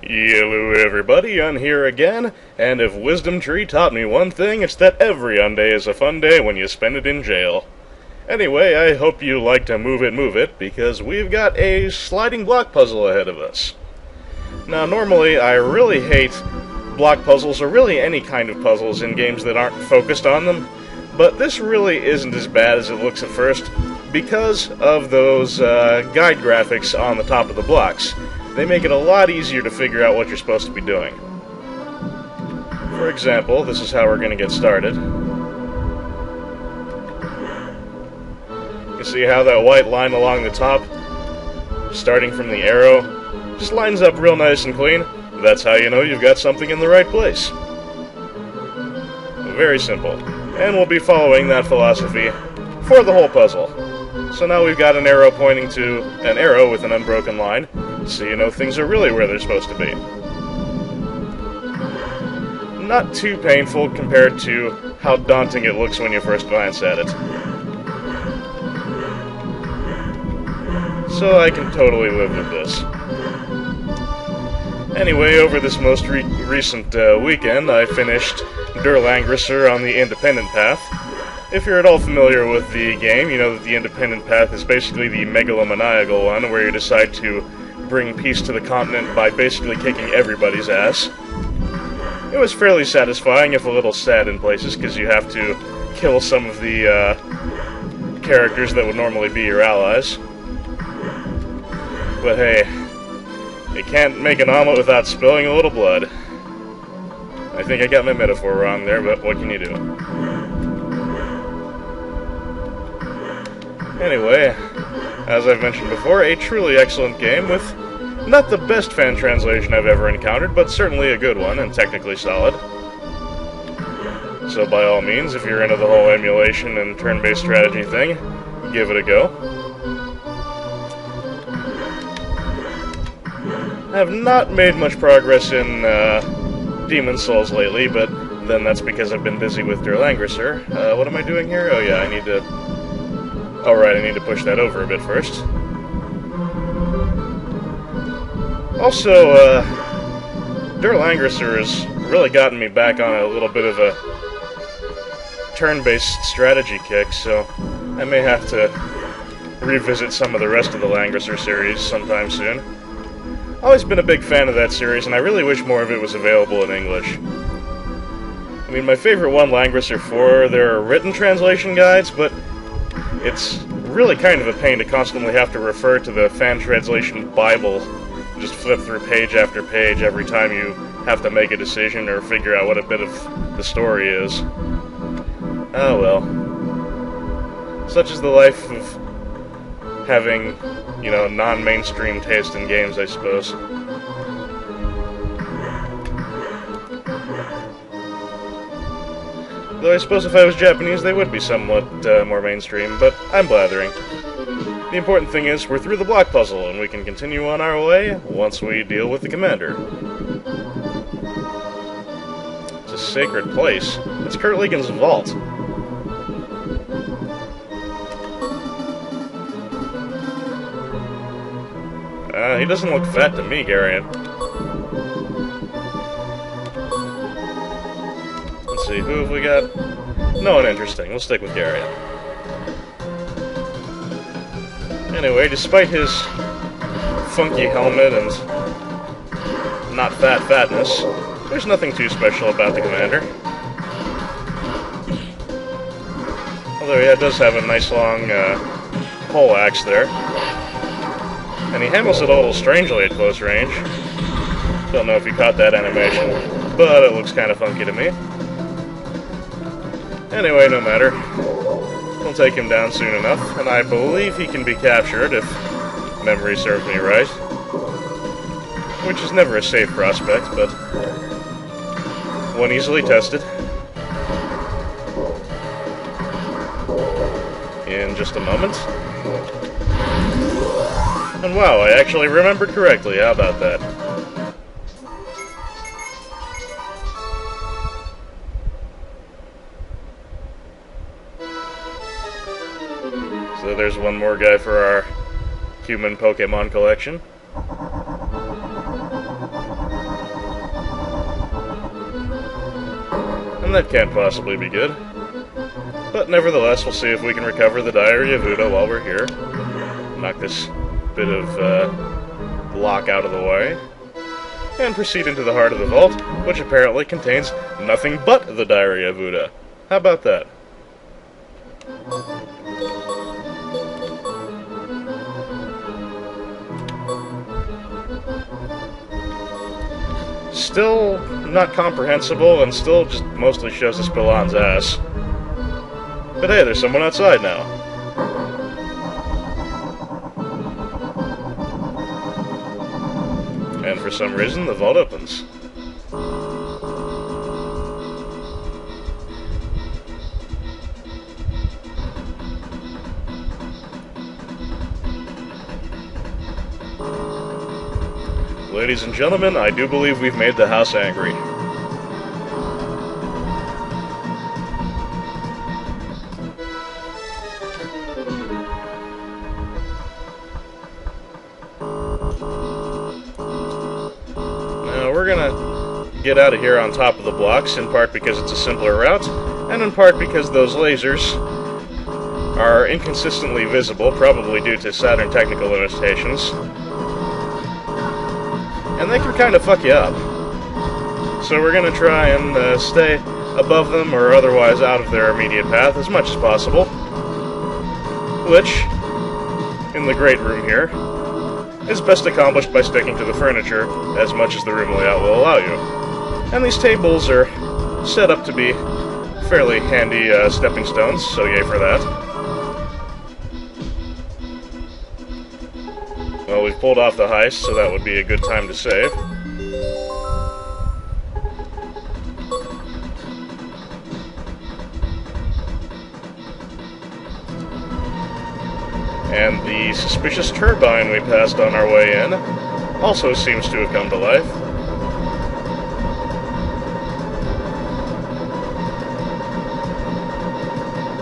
Hello everybody, I'm here again, and if Wisdom Tree taught me one thing, it's that every Unday is a fun day when you spend it in jail. Anyway, I hope you like to move it, because we've got a sliding block puzzle ahead of us. Now, normally, I really hate block puzzles, or really any kind of puzzles in games that aren't focused on them, but this really isn't as bad as it looks at first, because of those guide graphics on the top of the blocks. They make it a lot easier to figure out what you're supposed to be doing. For example, this is how we're going to get started. You see how that white line along the top, starting from the arrow, just lines up real nice and clean? That's how you know you've got something in the right place. Very simple. And we'll be following that philosophy for the whole puzzle. So now we've got an arrow pointing to an arrow with an unbroken line, so you know things are really where they're supposed to be. Not too painful compared to how daunting it looks when you first glance at it. So I can totally live with this. Anyway, over this most recent weekend, I finished Der Langrisser on the independent path. If you're at all familiar with the game, you know that the independent path is basically the megalomaniacal one, where you decide to bring peace to the continent by basically kicking everybody's ass. It was fairly satisfying, if a little sad in places, because you have to kill some of the characters that would normally be your allies. But hey, you can't make an omelet without spilling a little blood. I think I got my metaphor wrong there, but what can you do? Anyway, as I've mentioned before, a truly excellent game with not the best fan translation I've ever encountered, but certainly a good one and technically solid. So by all means, if you're into the whole emulation and turn-based strategy thing, give it a go. I have not made much progress in Demon's Souls lately, but then that's because I've been busy with Der Langrisser. What am I doing here? Oh yeah, I need to push that over a bit first. Also, Der Langrisser has really gotten me back on a little bit of a turn-based strategy kick, so I may have to revisit some of the rest of the Langrisser series sometime soon. I've always been a big fan of that series, and I really wish more of it was available in English. I mean, my favorite one, Langrisser 4, there are written translation guides, but it's really kind of a pain to constantly have to refer to the fan translation Bible, just flip through page after page every time you have to make a decision or figure out what a bit of the story is. Oh well. Such is the life of having, non-mainstream taste in games, I suppose. Though I suppose if I was Japanese, they would be somewhat more mainstream, but I'm blathering. The important thing is, we're through the block puzzle, and we can continue on our way once we deal with the commander. It's a sacred place. It's Kurt Legan's vault. He doesn't look fat to me, Garion. Let's see, who have we got? No one interesting. We'll stick with Garion. Anyway, despite his funky helmet and not fatness, there's nothing too special about the commander. Although, yeah, it does have a nice long pole axe there. And he handles it a little strangely at close range. Don't know if you caught that animation, but it looks kind of funky to me. Anyway, no matter. We'll take him down soon enough, and I believe he can be captured if memory serves me right. Which is never a safe prospect, but one easily tested. In just a moment. And wow, I actually remembered correctly. How about that? So there's one more guy for our human Pokemon collection. and that can't possibly be good. But nevertheless, we'll see if we can recover the Diary of Udo while we're here. Knock this bit of block out of the way. And proceed into the heart of the vault, which apparently contains nothing but the Diary of Udo. How about that? Still not comprehensible, and still just mostly shows us Spillon's ass. But hey, there's someone outside now. And for some reason, the vault opens. Ladies and gentlemen, I do believe we've made the house angry. Now, we're gonna get out of here on top of the blocks, in part because it's a simpler route, and in part because those lasers are inconsistently visible, probably due to Saturn technical limitations. And they can kind of fuck you up. So we're going to try and stay above them or otherwise out of their immediate path as much as possible. Which, in the great room here, is best accomplished by sticking to the furniture as much as the room layout will allow you. And these tables are set up to be fairly handy stepping stones, so yay for that. Well, we've pulled off the heist, so that would be a good time to save. And the suspicious turbine we passed on our way in also seems to have come to life.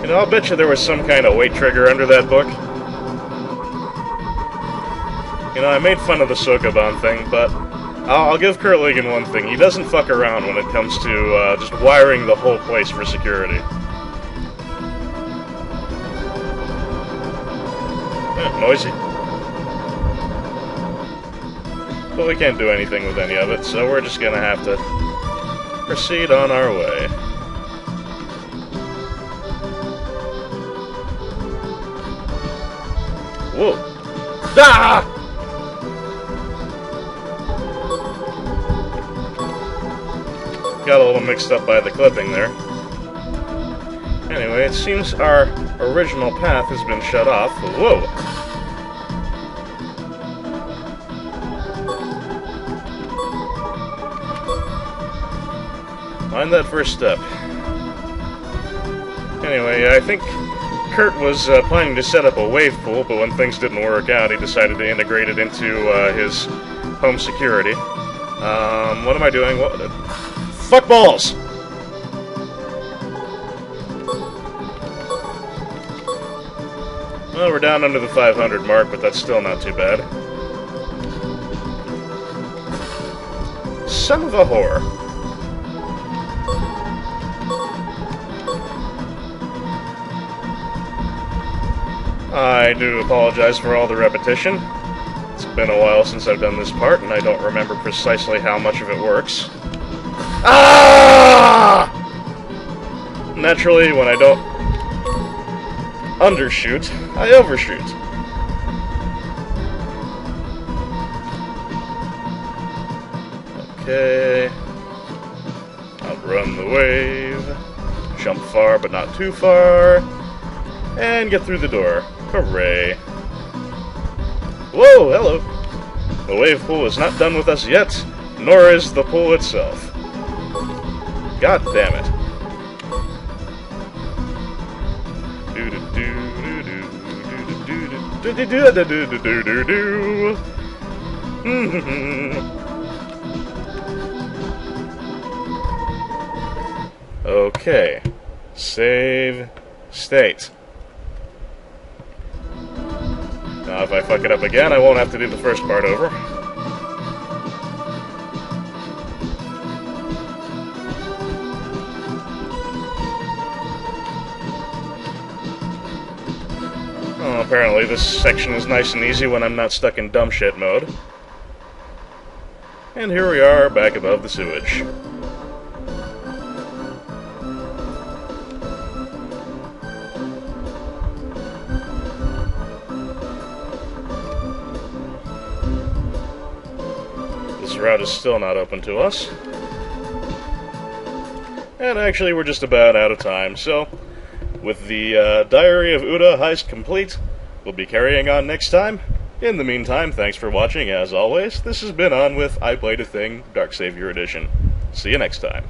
You know, I'll bet you there was some kind of weight trigger under that book. You know, I made fun of the Sokoban thing, but I'll give Kurt Ligon one thing. He doesn't fuck around when it comes to just wiring the whole place for security. Noisy. But we can't do anything with any of it, so we're just gonna have to proceed on our way. Whoa. Ah! Got a little mixed up by the clipping there. Anyway, it seems our original path has been shut off. Whoa! Mind that first step. Anyway, I think Kurt was planning to set up a wave pool, but when things didn't work out, he decided to integrate it into his home security. What am I doing? What? Fuck balls! Well, we're down under the 500 mark, but that's still not too bad. Son of a whore. I do apologize for all the repetition. It's been a while since I've done this part, and I don't remember precisely how much of it works. Ah! Naturally, when I don't undershoot, I overshoot. Okay. Outrun the wave. Jump far, but not too far. And get through the door. Hooray. Whoa, hello. The wave pool is not done with us yet, nor is the pool itself. God damn it. Okay. Save state. Now if I fuck it up again, I won't have to do the first part over. Apparently this section is nice and easy when I'm not stuck in dumb shit mode. And here we are, back above the sewage. This route is still not open to us. And actually, we're just about out of time, so with the Diary of Uda heist complete, we'll be carrying on next time. In the meantime, thanks for watching, as always. This has been On With I Played a Thing, Dark Savior Edition. See you next time.